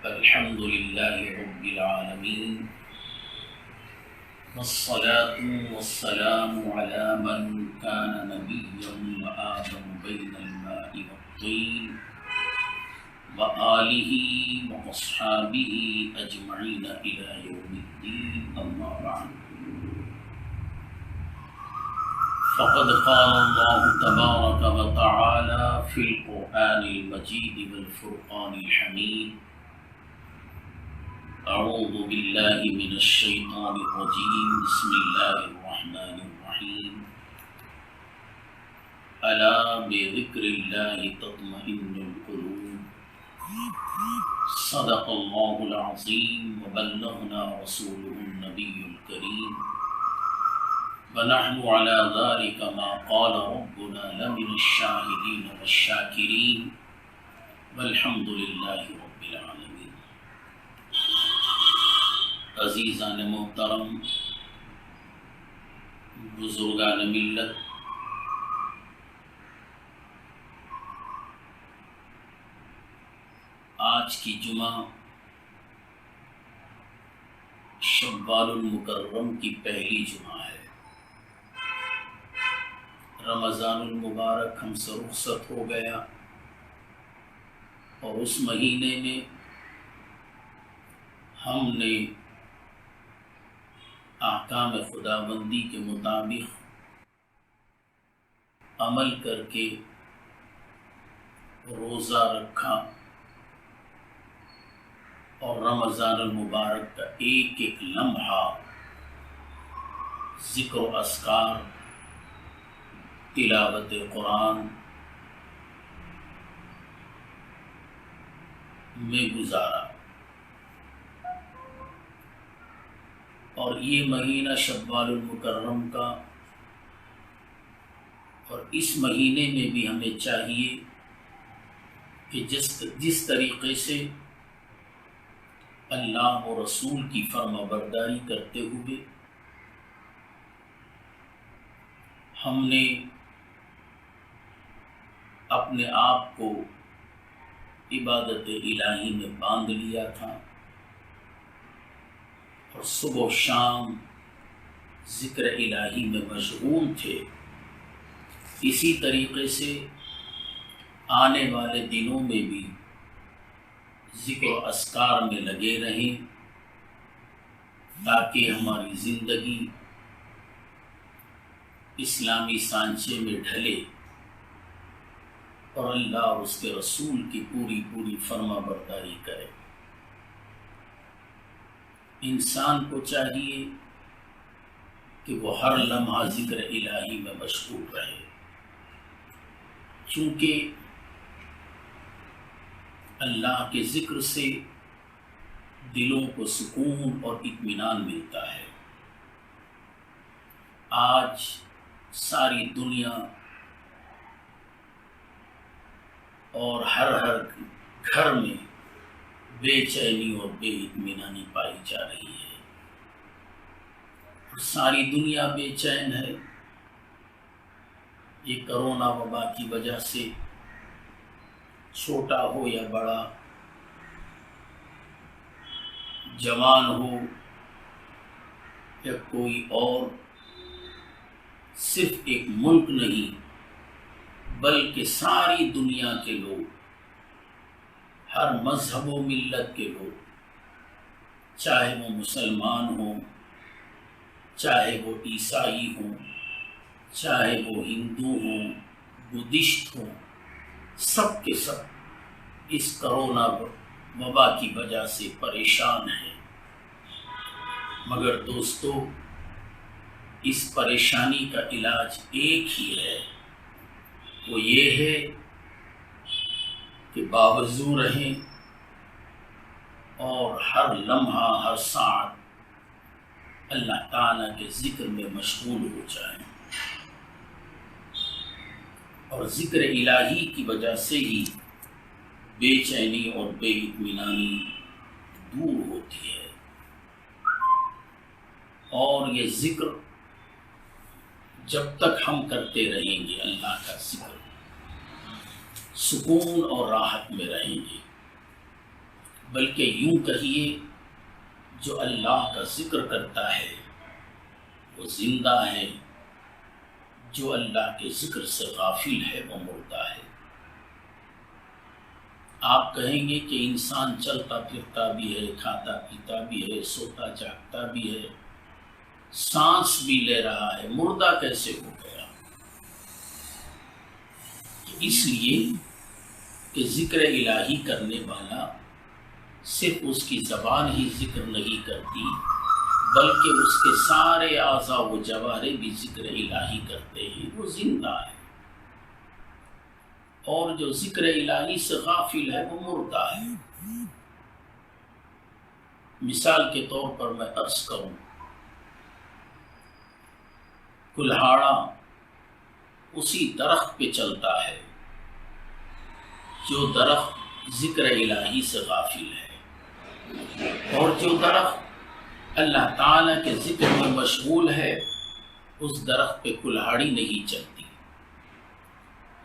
الحمد لله رب العالمين، والصلاة والسلام على من كان نبيا وآدم بين الماء والطين وآله وأصحابه أجمعين إلى يوم الدين. أما بعد، فقد قال الله تبارك وتعالى في القرآن المجيد والفرقان الحميد: أعوذ بالله من الشيطان الرجيم، بسم الله الرحمن الرحيم. ألا بذكر الله تطمئن القلوب. صدق الله العظيم وبلغنا رسوله النبي الكريم، ونحن على ذلك ما قال ربنا لمن الشاهدين والشاكرين، والحمد لله رب العالمين. عزیزان محترم، بزرگان ملت، آج کی جمعہ شوال المکرم کی پہلی جمعہ ہے۔ رمضان المبارک ہم سے رخصت ہو گیا، اور اس مہینے میں ہم نے احکام خداوندی کے مطابق عمل کر کے روزہ رکھا، اور رمضان المبارک کا ایک ایک لمحہ ذکر و اذکار، تلاوت قرآن میں گزارا۔ اور یہ مہینہ شوال المکرم کا، اور اس مہینے میں بھی ہمیں چاہیے کہ جس طریقے سے اللہ و رسول کی فرما برداری کرتے ہوئے ہم نے اپنے آپ کو عبادت الہی میں باندھ لیا تھا، اور صبح و شام ذکر الہی میں مشغول تھے، اسی طریقے سے آنے والے دنوں میں بھی ذکر و اذکار میں لگے رہیں، تاکہ ہماری زندگی اسلامی سانچے میں ڈھلے اور اللہ اور اس کے رسول کی پوری فرما برداری کرے۔ انسان کو چاہیے کہ وہ ہر لمحہ ذکر الہی میں مشغول رہے، چونکہ اللہ کے ذکر سے دلوں کو سکون اور اطمینان ملتا ہے۔ آج ساری دنیا اور ہر گھر میں بے چینی اور بے اطمینانی پائی جا رہی ہے، اور ساری دنیا بے چین ہے۔ یہ کرونا وبا کی وجہ سے چھوٹا ہو یا بڑا، جوان ہو یا کوئی اور، صرف ایک ملک نہیں بلکہ ساری دنیا کے لوگ، ہر مذہب و ملت کے لوگ، چاہے وہ مسلمان ہوں، چاہے وہ عیسائی ہوں، چاہے وہ ہندو ہوں، بدھسٹ ہوں، سب کے سب اس کرونا وبا کی وجہ سے پریشان ہیں۔ مگر دوستو، اس پریشانی کا علاج ایک ہی ہے، وہ یہ ہے کہ باوضو رہیں اور ہر لمحہ ہر ساعت اللہ تعالیٰ کے ذکر میں مشغول ہو جائیں، اور ذکر الہی کی وجہ سے ہی بے چینی اور بے اطمینانی دور ہوتی ہے۔ اور یہ ذکر جب تک ہم کرتے رہیں گے، اللہ کا ذکر، سکون اور راحت میں رہیں گے۔ بلکہ یوں کہیے جو اللہ کا ذکر کرتا ہے وہ زندہ ہے، جو اللہ کے ذکر سے غافل ہے وہ مردہ ہے۔ آپ کہیں گے کہ انسان چلتا پھرتا بھی ہے، کھاتا پیتا بھی ہے، سوتا جاگتا بھی ہے، سانس بھی لے رہا ہے، مردہ کیسے ہو گیا؟ اس لیے کہ ذکر الہی کرنے والا صرف اس کی زبان ہی ذکر نہیں کرتی، بلکہ اس کے سارے اعضاء و جوارح بھی ذکر الہی کرتے ہیں، وہ زندہ ہے۔ اور جو ذکر الہی سے غافل ہے وہ مردہ ہے۔ مثال کے طور پر میں عرض کروں، کلہاڑا اسی درخت پہ چلتا ہے جو درخت ذکر الہی سے غافل ہے، اور جو درخت اللہ تعالیٰ کے ذکر میں مشغول ہے اس درخت پہ کلہاڑی نہیں چلتی۔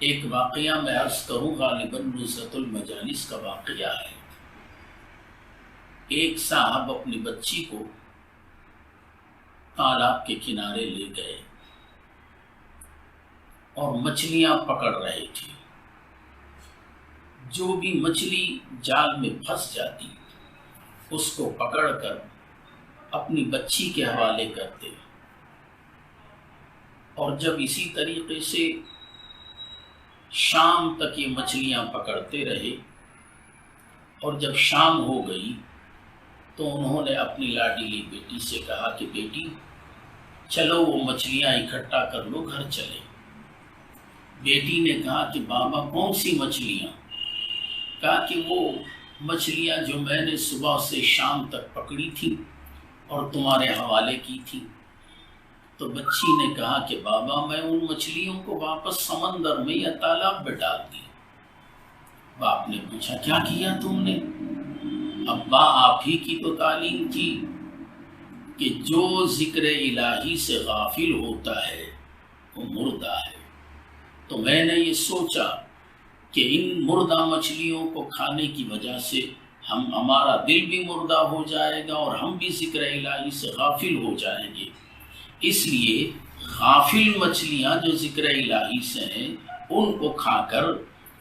ایک واقعہ میں عرض کروں، غالباً نزہۃ المجالس کا واقعہ ہے۔ ایک صاحب اپنی بچی کو تالاب کے کنارے لے گئے اور مچھلیاں پکڑ رہے تھے۔ جو بھی مچھلی جال میں پھنس جاتی اس کو پکڑ کر اپنی بچی کے حوالے کرتے، اور جب اسی طریقے سے شام تک یہ مچھلیاں پکڑتے رہے، اور جب شام ہو گئی تو انہوں نے اپنی لاڈلی بیٹی سے کہا کہ بیٹی چلو وہ مچھلیاں اکٹھا کر لو، گھر چلے۔ بیٹی نے کہا کہ بابا کون سی مچھلیاں؟ کہا کہ وہ مچھلیاں جو میں نے صبح سے شام تک پکڑی تھی اور تمہارے حوالے کی تھی۔ تو بچی نے کہا کہ بابا میں ان مچھلیوں کو واپس سمندر میں یا تالاب میں ڈال دی۔ باپ نے پوچھا کیا کیا تم نے؟ ابا آپ ہی کی تو تعلیم تھی کہ جو ذکر الہی سے غافل ہوتا ہے وہ مردہ ہے، تو میں نے یہ سوچا کہ ان مردہ مچھلیوں کو کھانے کی وجہ سے ہمارا دل بھی مردہ ہو جائے گا اور ہم بھی ذکر الہی سے غافل ہو جائیں گے۔ اس لیے غافل مچھلیاں جو ذکر الہی سے ہیں ان کو کھا کر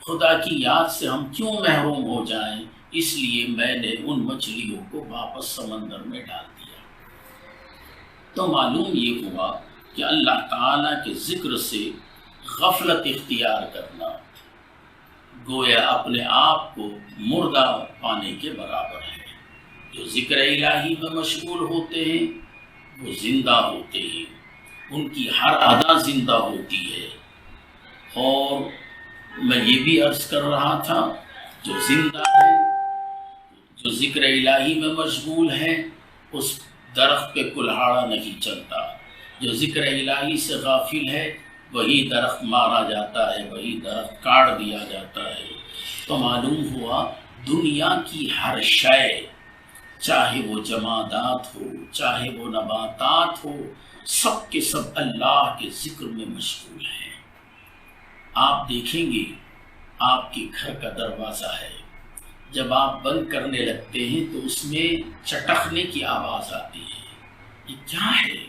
خدا کی یاد سے ہم کیوں محروم ہو جائیں، اس لیے میں نے ان مچھلیوں کو واپس سمندر میں ڈال دیا۔ تو معلوم یہ ہوا کہ اللہ تعالیٰ کے ذکر سے غفلت اختیار کرنا گویا اپنے آپ کو مردہ پانے کے برابر ہے۔ جو ذکر الہی میں مشغول ہوتے ہیں وہ زندہ ہوتے ہیں، ان کی ہر ادا زندہ ہوتی ہے۔ اور میں یہ بھی عرض کر رہا تھا جو زندہ ہے، جو ذکر الہی میں مشغول ہے، اس درخت پہ کلہاڑا نہیں چلتا۔ جو ذکر الہی سے غافل ہے وہی درخت مارا جاتا ہے، وہی درخت کاٹ دیا جاتا ہے۔ تو معلوم ہوا دنیا کی ہر شے، چاہے وہ جمادات ہو چاہے وہ نباتات ہو، سب کے سب اللہ کے ذکر میں مشغول ہیں۔ آپ دیکھیں گے آپ کے گھر کا دروازہ ہے، جب آپ بند کرنے لگتے ہیں تو اس میں چٹکنے کی آواز آتی ہے۔ یہ کیا ہے؟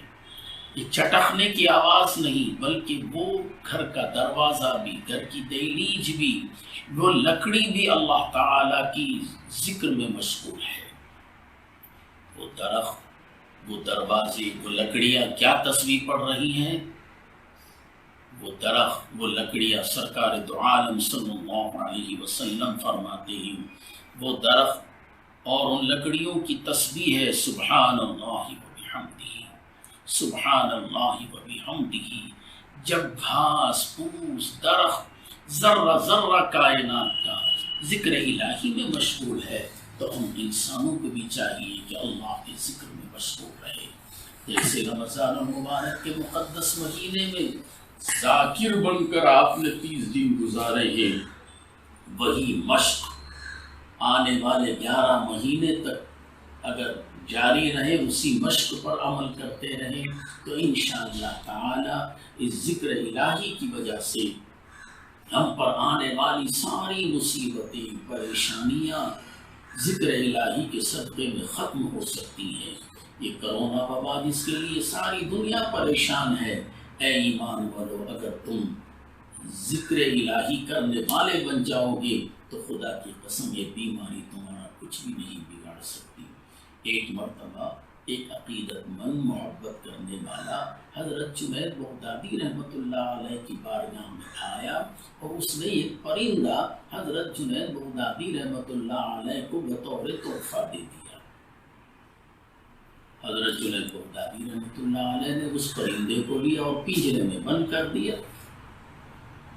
یہ چٹکنے کی آواز نہیں، بلکہ وہ گھر کا دروازہ بھی، گھر کی دہلیز بھی، وہ لکڑی بھی اللہ تعالیٰ کی ذکر میں مشغول ہے۔ وہ درخت، وہ دروازے، وہ لکڑیاں کیا تسبیح پڑھ رہی ہیں؟ وہ درخت، وہ لکڑیاں سرکار دو عالم صلی اللہ علیہ وسلم فرماتے ہیں وہ درخت اور ان لکڑیوں کی تسبیح ہے سبحان اللہ و بحمدہ، سبحان اللہ و بحمدہ۔ جب گھاس پھوس، درخت، ذرہ ذرہ کائنات کا ذکر الہی میں مشغول ہے تو ہم انسانوں کو بھی چاہیے کہ اللہ کے ذکر میں مشغول رہے۔ جیسے رمضان المبارک کے مقدس مہینے میں ذاکر بن کر آپ نے 30 دن گزارے ہیں، وہی مشق آنے والے 11 مہینے تک اگر جاری رہے، اسی مشق پر عمل کرتے رہیں تو انشاءاللہ تعالی اس ذکر الہی کی وجہ سے ہم پر آنے والی ساری مصیبتیں، پریشانیاں ذکر الہی کے صدقے میں ختم ہو سکتی ہیں۔ یہ کرونا وبا جس کے لیے ساری دنیا پریشان ہے، اے ایمان والو اگر تم ذکر الہی کرنے والے بن جاؤ گے تو خدا کی قسم یہ بیماری تمہارا کچھ بھی نہیں بگاڑ سکتی۔ ایک مرتبہ ایک عقیدت مند محبت کرنے والا حضرت جنید بغدادی رحمۃ اللہ علیہ کی بارگاہ میں آیا اور اس نے ایک پرندہ حضرت جنید بغدادی رحمۃ اللہ علیہ کو بطور تحفہ دے دیا۔ حضرت جنید بغدادی رحمۃ اللہ علیہ نے اس پرندے کو لیا اور پنجرے میں بند کر دیا۔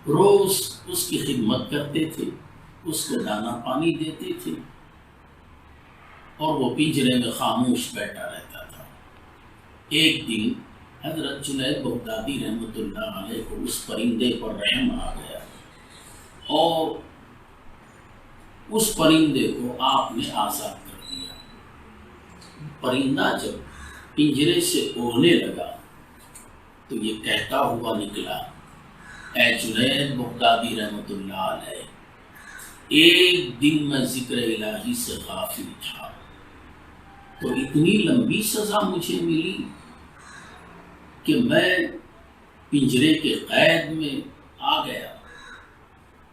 روز اس کی خدمت کرتے تھے، اس کو دانا پانی دیتے تھے اور وہ پنجرے میں خاموش بیٹھا رہتا تھا۔ ایک دن حضرت جنید بغدادی رحمۃ اللہ علیہ کو اس پرندے پر رحم آ گیا اور اس پرندے کو آپ نے آزاد کر دیا۔ پرندہ جب پنجرے سے اڑنے لگا تو یہ کہتا ہوا نکلا، اے جنید بغدادی رحمۃ اللہ علیہ، ایک دن میں ذکر الہی سے غافل تھا تو اتنی لمبی سزا مجھے ملی کہ میں پنجرے کے قید میں آ گیا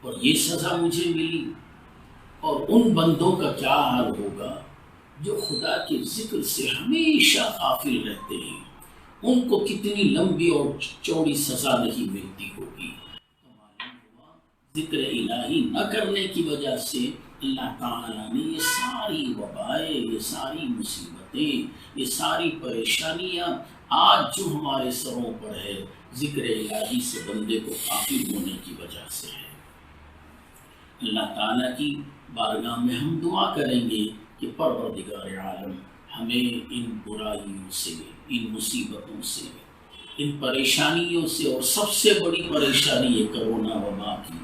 اور یہ سزا مجھے ملی، اور ان بندوں کا کیا حال ہوگا جو خدا کے ذکر سے ہمیشہ غافل رہتے ہیں، ان کو کتنی لمبی اور چوڑی سزا نہیں ملتی ہوگی۔ تو معلوم ہوا ذکر الہی نہ کرنے کی وجہ سے اللہ تعالیٰ نے یہ ساری وبائیں، یہ ساری مصیبتیں، یہ ساری پریشانیاں آج جو ہمارے سروں پر ہے، ذکر الہی سے بندے کو غافل ہونے کی وجہ سے ہے۔ اللہ تعالیٰ کی بارگاہ میں ہم دعا کریں گے کہ پروردگار عالم ہمیں ان برائیوں سے، ان مصیبتوں سے، ان پریشانیوں سے، اور سب سے بڑی پریشانی یہ کرونا وبا کی،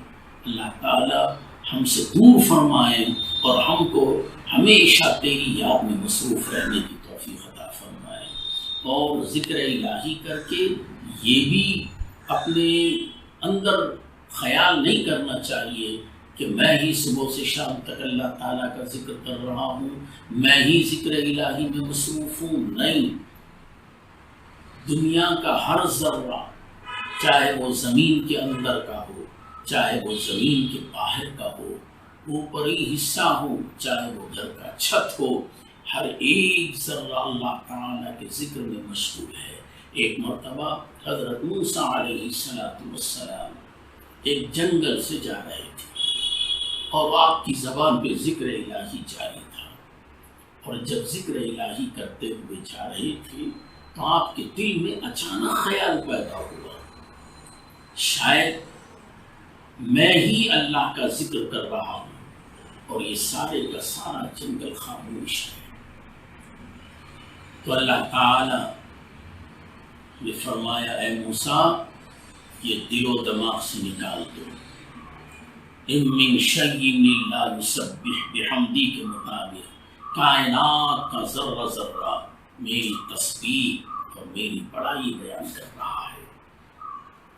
اللہ تعالیٰ ہم سے دور فرمائیں اور ہم کو ہمیشہ تیری یاد میں مصروف رہنے کی توفیق عطا فرمائے۔ اور ذکر الہی کر کے یہ بھی اپنے اندر خیال نہیں کرنا چاہیے کہ میں ہی صبح سے شام تک اللہ تعالیٰ کا ذکر کر رہا ہوں، میں ہی ذکر الہی میں مصروف ہوں۔ نہیں، دنیا کا ہر ذرہ، چاہے وہ زمین کے اندر کا ہو، چاہے وہ زمین کے باہر کا ہو، اوپری حصہ ہو، چاہے وہ گھر کا چھت ہو، ہر ایک ذرہ اللہ تعالیٰ کے ذکر میں مشغول ہے۔ ایک مرتبہ حضرت موسیٰ علیہ السلام ایک جنگل سے جا رہے تھے اور آپ کی زبان پہ ذکر الہی جاری تھا، اور جب ذکر الہی کرتے ہوئے جا رہے تھے تو آپ کے دل میں اچانک خیال پیدا ہوا، شاید میں ہی اللہ کا ذکر کر رہا ہوں اور یہ سارے کا سارا جنگل خاموش ہے۔ تو اللہ تعالی نے فرمایا، اے موسیٰ یہ دل و دماغ سے نکال دو، ان من شیء الا یسبح بحمدی کے مطابق کائنات کا ذرہ ذرہ میری تسبیح اور میری بڑائی بیان کر رہا ہے۔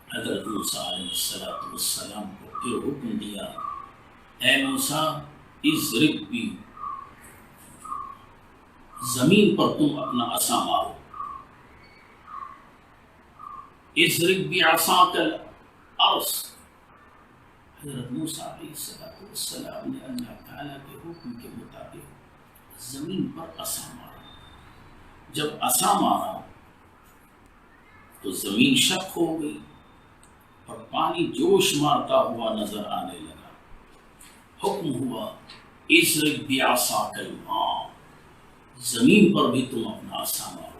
حضرت موسیٰ علیہ السلام کو پھر حکم دیا، اے موسیٰ اضرب بھی، زمین پر تم اپنا عصا مارو، اضرب بعصاک الارض۔ حضرت موسیٰ علیہ السلام نے اللہ تعالیٰ کے حکم کے مطابق زمین پر عصا مارا۔ جب عصا مارا تو زمین شق ہو گئی اور پانی جوش مارتا ہوا نظر آنے لگا۔ حکم ہوا، اضرب بعصاک الماء، زمین پر بھی تم اپنا عصا مارو۔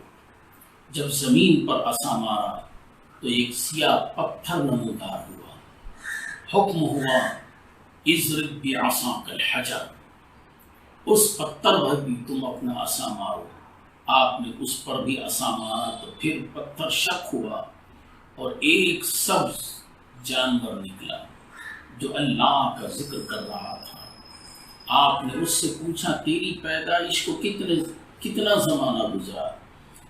جب زمین پر عصا مارا تو ایک سیاہ پتھر نمودار ہوا۔ حکم ہوا، اضرب بعصاک الحجر، اس پتھر پر بھی تم اپنا عصا مارو۔ آپ نے اس پر بھی عصا مارا تو پھر پتھر شق ہوا اور ایک سبز جانور نکلا جو اللہ کا ذکر کر رہا تھا۔ آپ نے اس سے پوچھا، تیری پیدائش کو کتنا زمانہ گزرا؟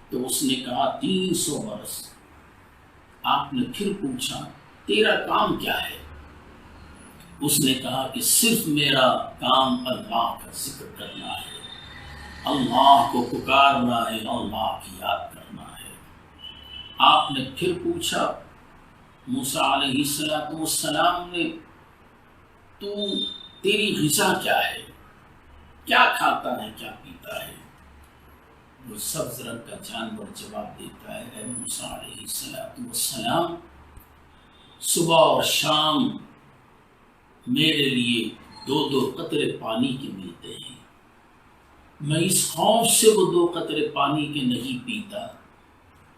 تو اس نے کہا 300 برس۔ آپ نے پھر پوچھا، تیرا کام کیا ہے؟ اس نے کہا کہ صرف میرا کام اللہ کا ذکر کرنا ہے، اللہ کو پکارنا ہے، اللہ کی یاد کرنا ہے۔ آپ نے پھر پوچھا موسیٰ علیہ السلام نے، تیری غذا کیا ہے، کیا کھاتا ہے، کیا پیتا ہے؟ وہ سبز رنگ کا جانور جواب دیتا ہے، اے موسیٰ علیہ السلام، صبح اور شام میرے لیے 2 قطرے پانی کے ملتے ہیں، میں اس خوف سے وہ 2 قطرے پانی کے نہیں پیتا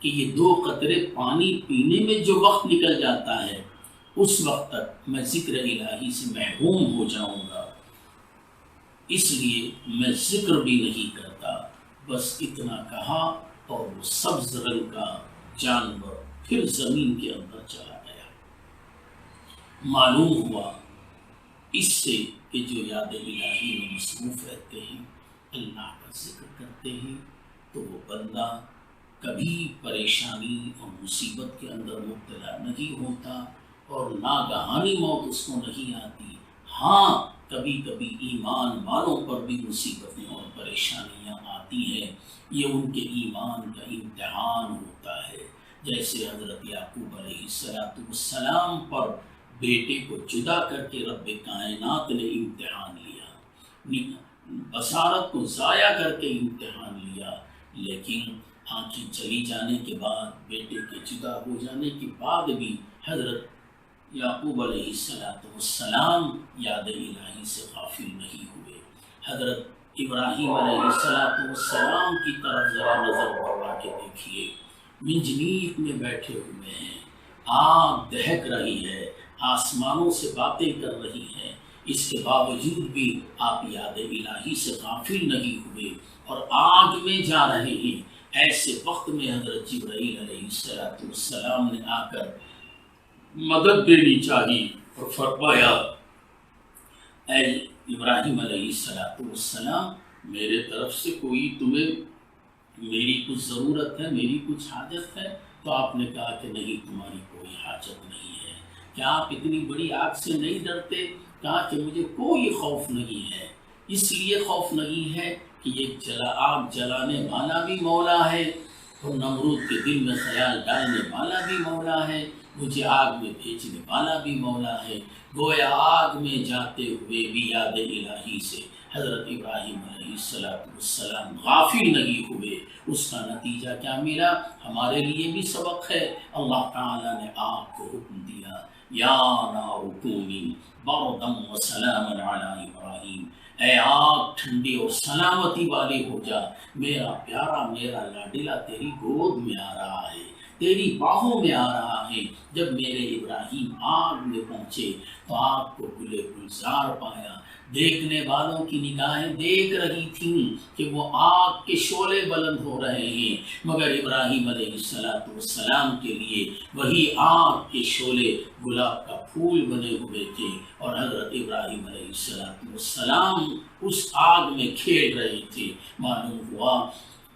کہ یہ 2 قطرے پانی پینے میں جو وقت نکل جاتا ہے اس وقت تک میں ذکر الہی سے محروم ہو جاؤں گا، اس لیے میں ذکر بھی نہیں کرتا۔ بس اتنا کہا اور وہ سبز رنگ کا جانور پھر زمین کے اندر چلا گیا۔ معلوم ہوا اس سے کہ جو یاد الہی میں مصروف رہتے ہیں، اللہ کا ذکر کرتے ہیں، تو وہ بندہ کبھی پریشانی اور مصیبت کے اندر مبتلا نہیں ہوتا اور ناگہانی موت اس کو نہیں آتی۔ ہاں کبھی کبھی ایمان والوں پر بھی مصیبتیں اور پریشانیاں آتی ہیں، یہ ان کے ایمان کا امتحان ہوتا ہے۔ جیسے حضرت یعقوب علیہ السلام پر بیٹے کو جدا کر کے رب کائنات نے امتحان لیا، بصارت کو ضائع کر کے امتحان لیا، لیکن آنکھیں چلی جانے کے بعد، بیٹے کے جدا ہو جانے کے بعد بھی حضرت یعقوب علیہ السلام یاد الہی سے غافل نہیں ہوئے۔ حضرت ابراہیم علیہ السلام کی طرف ذرا نظر دوڑا کے دیکھیے، منجنیق میں بیٹھے ہوئے ہیں، آگ دہک رہی ہے، آسمانوں سے باتیں کر رہی ہیں، اس کے باوجود بھی آپ یاد الہی سے غافل نہیں ہوئے اور آگ میں جا رہے ہیں۔ ایسے وقت میں حضرت جبرائیل علیہ السلام نے آ کر مدد دینی چاہی اور فرمایا، اے ابراہیم علیہ السلام، میرے طرف سے کوئی تمہیں میری کچھ ضرورت ہے، میری کچھ حاجت ہے؟ تو آپ نے کہا کہ نہیں، تمہاری کوئی حاجت نہیں ہے۔ کیا آپ اتنی بڑی آگ سے نہیں ڈرتے؟ کہا کہ مجھے کوئی خوف نہیں ہے، اس لیے خوف نہیں ہے کہ یہ آگ جلانے والا بھی مولا ہے اور نمرود کے دل میں خیال ڈالنے والا بھی مولا ہے، مجھے آگ میں بھیجنے والا بھی مولا ہے۔ گویا آگ میں جاتے ہوئے بھی یاد الہی سے حضرت ابراہیم علیہ السلام غافل نہیں ہوئے۔ اس کا نتیجہ کیا ملا؟ ہمارے لیے بھی سبق ہے۔ اللہ تعالیٰ نے آگ کو حکم دیا، یا نار کونی بردا وسلاما علی ابراہیم، اے آگ ٹھنڈی اور سلامتی والی ہو جا، میرا پیارا، میرا لاڈلا تیری گود میں آ رہا ہے، تیری باہوں میں آ رہا ہے۔ جب میرے ابراہیم آگ میں پہنچے تو آگ کو گلے گلزار پایا، دیکھنے والوں کی نگاہیں دیکھ رہی تھیں کہ وہ آگ کے شعلے بلند ہو رہے ہیں، مگر ابراہیم علیہ السلام کے لیے وہی آگ کے شعلے گلاب کا پھول بنے ہوئے تھے اور حضرت ابراہیم علیہ السلام اس آگ میں کھیل رہے تھے۔ معلوم ہوا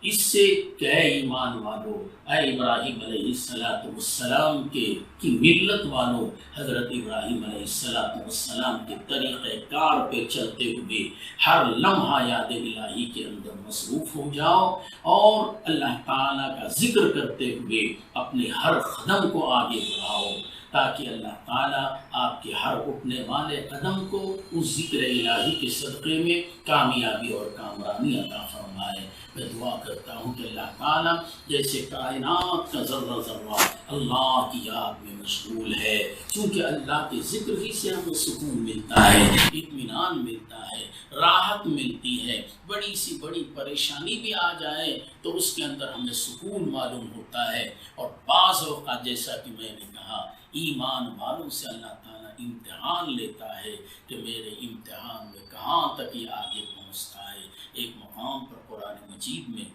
اس سے کہ اے ایمان والو، اے ابراہیم علیہ السلام کی ملت والو، حضرت ابراہیم علیہ السلام کے طریقہ کار پہ چلتے ہوئے ہر لمحہ یاد الہی کے اندر مصروف ہو جاؤ اور اللہ تعالیٰ کا ذکر کرتے ہوئے اپنے ہر قدم کو آگے بڑھاؤ، تاکہ اللہ تعالیٰ آپ کے ہر اٹھنے والے قدم کو اس ذکر الہی کے صدقے میں کامیابی اور کامرانی عطا فرمائے۔ میں دعا کرتا ہوں کہ اللہ تعالیٰ جیسے کائنات کا ذرہ ذرہ اللہ کی یاد میں مشغول ہے، چونکہ اللہ کے ذکر ہی سے ہمیں سکون ملتا ہے، اطمینان ملتا ہے، راحت ملتی ہے۔ بڑی سی بڑی پریشانی بھی آ جائے تو اس کے اندر ہمیں سکون معلوم ہوتا ہے، اور بعض اوقات جیسا کہ میں نے کہا، ایمان والوں سے اللہ تعالیٰ امتحان لیتا ہے کہ میرے امتحان میں کہاں تک یہ آگے پہنچتا ہے۔ ایک مقام پر قرآن مجید میں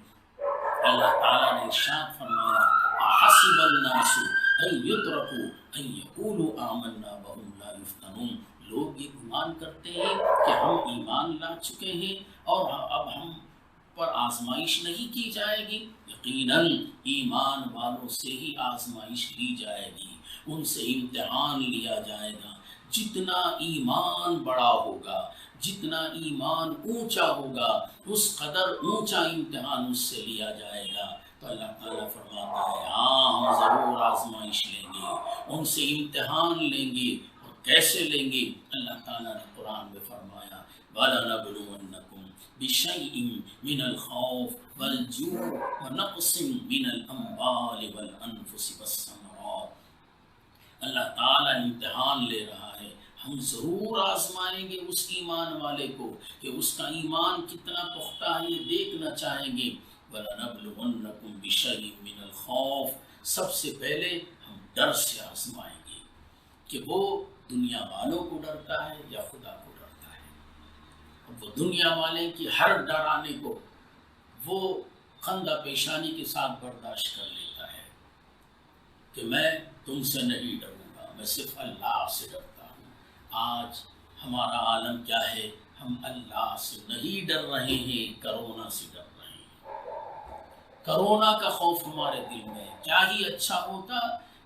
اللہ تعالیٰ نے ارشاد فرمایا، احسب الناس ان یترکوا ان یقولوا آمنا وهم لا یفتنون، لوگ یہ گمان کرتے ہیں کہ ہم ایمان لا چکے ہیں اور اب ہم پر آزمائش نہیں کی جائے گی۔ یقیناً ایمان والوں سے ہی آزمائش لی جائے گی، ان سے امتحان لیا جائے گا۔ جتنا ایمان بڑا ہوگا، جتنا ایمان اونچا ہوگا، اس قدر اونچا امتحان اس سے لیا جائے گا۔ تو اللہ تعالیٰ فرماتا ہے ہاں ہم ضرور آزمائش لیں گے، ان سے امتحان لیں گے۔ اور کیسے لیں گے؟ اللہ تعالیٰ نے قرآن میں فرمایا وَلَنَبْلُوَنَّكُمْ بِشَيْءٍ مِّنَ الْخَوْفِ وَالْجُوعِ وَنَقْصٍ مِّنَ الْأَمْوَالِ وَالْأَنفُسِ وَالثَّمَرَاتِ۔ اللہ تعالیٰ امتحان لے رہا ہے، ہم ضرور آزمائیں گے اس ایمان والے کو کہ اس کا ایمان کتنا پختہ ہے، یہ دیکھنا چاہیں گے۔ وَلَنَبْلُوَنَّكُمْ بِشَيْءٍ مِّنَ الْخَوْفِ، سب سے پہلے ہم ڈر سے آزمائیں گے کہ وہ دنیا والوں کو ڈرتا ہے یا خدا کو ڈرتا ہے۔ اب وہ دنیا والے کی ہر ڈرانے کو وہ خندہ پیشانی کے ساتھ برداشت کر لیتا ہے کہ میں تم سے نہیں ڈروں گا، میں صرف اللہ سے ڈرتا ہوں۔ آج ہمارا عالم کیا ہے؟ ہم اللہ سے نہیں ڈر رہے ہیں، کرونا سے ڈر رہے ہیں۔ کرونا کا خوف ہمارے دل میں ہے۔ کیا ہی اچھا ہوتا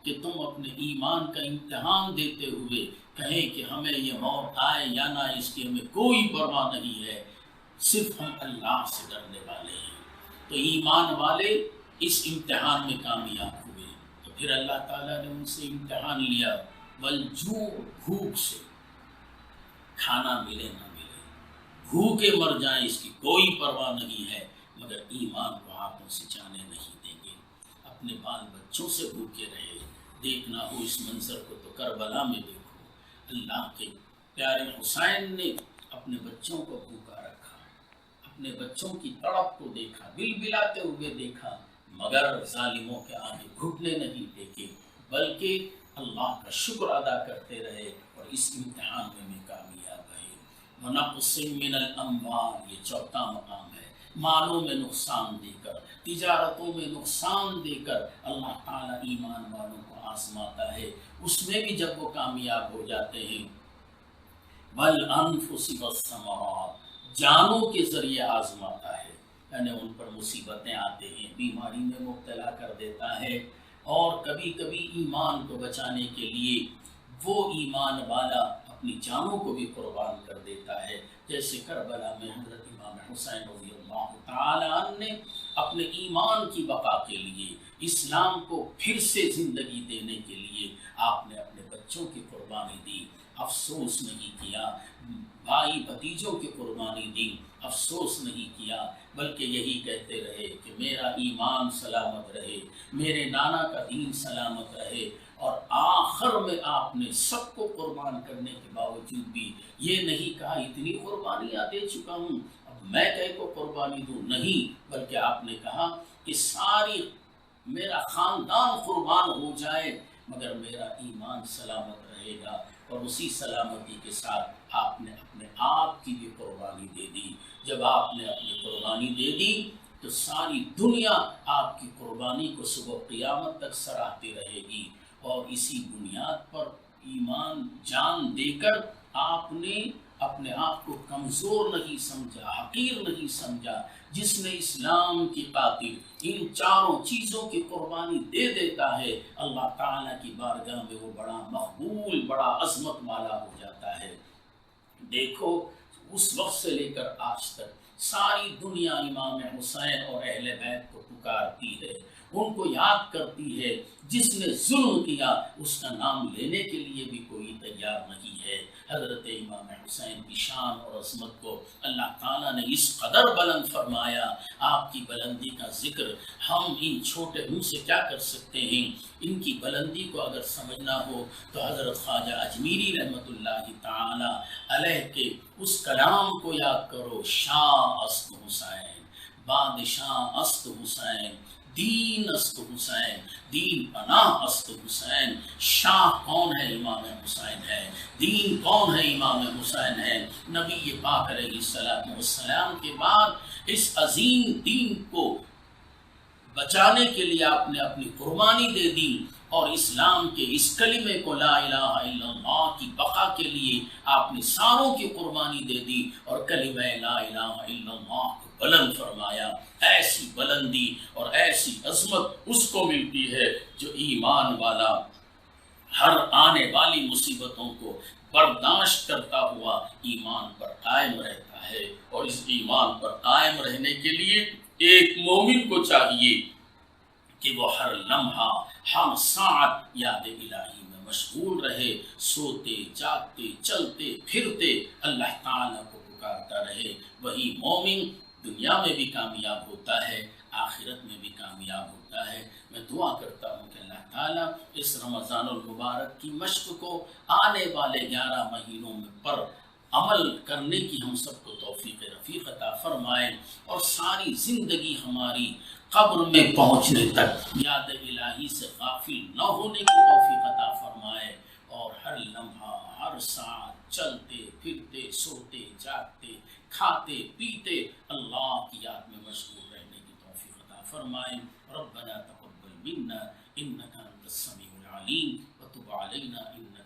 کہ تم اپنے ایمان کا امتحان دیتے ہوئے کہیں کہ ہمیں یہ موت آئے یا نہ اس کی ہمیں کوئی پرواہ نہیں ہے، صرف ہم اللہ سے ڈرنے والے ہیں۔ تو ایمان والے اس امتحان میں کامیاب ہوئے۔ تو پھر اللہ تعالیٰ نے ان سے امتحان لیا، والجوع، بھوک سے، کھانا ملے نہ ملے، بھوکے مر جائیں اس کی کوئی پرواہ نہیں ہے، مگر ایمان کو ہاتھوں سے جانے نہیں دیں گے۔ اپنے بال بچوں سے بھوکے رہے۔ دیکھنا ہو اس منظر کو تو کربلا میں دیکھو، اللہ کے پیارے حسین نے اپنے بچوں کو بھوکا رکھا، اپنے بچوں کی تڑپ کو دیکھا، بلبلاتے ہوئے دیکھا، مگر ظالموں کے آگے گھٹنے نہیں ٹیکے، بلکہ اللہ کا شکر ادا کرتے رہے اور اس امتحان میں کامیاب رہے۔ وَنَقْصٍ مِّنَ الْأَمْوَالِ، یہ چوتھا مقام ہے۔ مالوں میں نقصان دے کر، تجارتوں میں نقصان دے کر اللہ تعالیٰ ایمان والوں کو آزماتا ہے۔ اس میں بھی جب وہ کامیاب ہو جاتے ہیں، وَالْأَنفُسِ وَالثَّمَرَاتِ، جانوں کے ذریعے آزماتا ہے، یعنی ان پر مصیبتیں آتے ہیں، بیماری میں مبتلا کر دیتا ہے، اور کبھی کبھی ایمان کو بچانے کے لیے وہ ایمان والا اپنی جانوں کو بھی قربان کر دیتا ہے۔ جیسے کربلا میں حضرت امام حسین رضی اللہ تعالیٰ عنہ نے اپنے ایمان کی بقا کے لیے، اسلام کو پھر سے زندگی دینے کے لیے آپ نے اپنے بچوں کی قربانی دی، افسوس نہیں کیا، بھائی بھتیجوں کی قربانی دی، افسوس نہیں کیا، بلکہ یہی کہتے رہے کہ میرا ایمان سلامت رہے، میرے نانا کا دین سلامت رہے۔ اور آخر میں آپ نے سب کو قربان کرنے کے باوجود بھی یہ نہیں کہا اتنی قربانیاں دے چکا ہوں اب میں کہیں کو قربانی دوں، نہیں، بلکہ آپ نے کہا کہ ساری میرا خاندان قربان ہو جائے مگر میرا ایمان سلامت رہے گا۔ اور اسی سلامتی کے ساتھ آپ نے اپنے آپ کی بھی قربانی دے دی۔ جب آپ نے اپنی قربانی دے دی تو ساری دنیا آپ کی قربانی کو صبح قیامت تک سراہتی رہے گی۔ اور اسی بنیاد پر ایمان جان دے کر آپ نے اپنے آپ کو کمزور نہیں سمجھا، حقیر نہیں سمجھا۔ جس نے اسلام کی خاطر ان چاروں چیزوں کی قربانی دے دیتا ہے، اللہ تعالیٰ کی بارگاہ میں وہ بڑا مقبول، بڑا عظمت والا ہو جاتا ہے۔ دیکھو اس وقت سے لے کر آج تک ساری دنیا امام حسین اور اہل بیت کو پکارتی ہے، ان کو یاد کرتی ہے۔ جس نے ظلم کیا اس کا نام لینے کے لیے بھی کوئی تیار نہیں ہے۔ حضرت امام حسین کی شان اور عظمت کو اللہ تعالیٰ نے اس قدر بلند فرمایا، آپ کی بلندی کا ذکر ہم ان چھوٹے منہ سے کیا کر سکتے ہیں۔ ان کی بلندی کو اگر سمجھنا ہو تو حضرت خواجہ اجمیری رحمۃ اللہ تعالی علیہ کے اس کلام کو یاد کرو، شاہ است حسین، بادشاہ است حسین، دین است حسین، دین پناہ است حسین۔ شاہ کون ہے؟ امام حسین ہے۔ دین کون ہے؟ امام حسین ہے۔ نبی پاک علیہ السلام کے بعد اس عظیم دین کو بچانے کے لیے آپ نے اپنی قربانی دے دی، اور اسلام کے اس کلمے کو لا الہ الا اللہ کی بقا کے لیے آپ نے ساروں کی قربانی دے دی، اور کلمہ لا الہ الا اللہ کو بلند فرمایا۔ ایسی بلندی اور ایسی عظمت اس کو ملتی ہے جو ایمان والا ہر آنے والی مصیبتوں کو برداشت کرتا ہوا ایمان پر قائم رہتا ہے۔ اور اس ایمان پر قائم رہنے کے لیے ایک مومن کو چاہیے کہ وہ ہر لمحہ ہر ساعت یاد الہی میں مشغول رہے، سوتے جاگتے چلتے پھرتے اللہ تعالیٰ کو پکارتا رہے۔ وہی مومن دنیا میں بھی کامیاب ہوتا ہے، آخرت میں بھی کامیاب ہوتا ہے۔ میں دعا کرتا ہوں کہ اللہ تعالیٰ اس رمضان المبارک کی مشق کو آنے والے 11 مہینوں میں پر عمل کرنے کی ہم سب کو توفیق رفیق عطا فرمائے، اور ساری زندگی ہماری قبر میں پہنچنے تک یاد الہی سے غافل نہ ہونے کی توفیق عطا فرمائے، اور ہر لمحہ ہر ساتھ چلتے پھرتے سوتے جاگتے کھاتے پیتے اللہ کی یاد میں مشغول رہنے کی توفیق عطا فرمائے۔ ربنا تقبل منا انك انت السميع العليم وتب علينا انك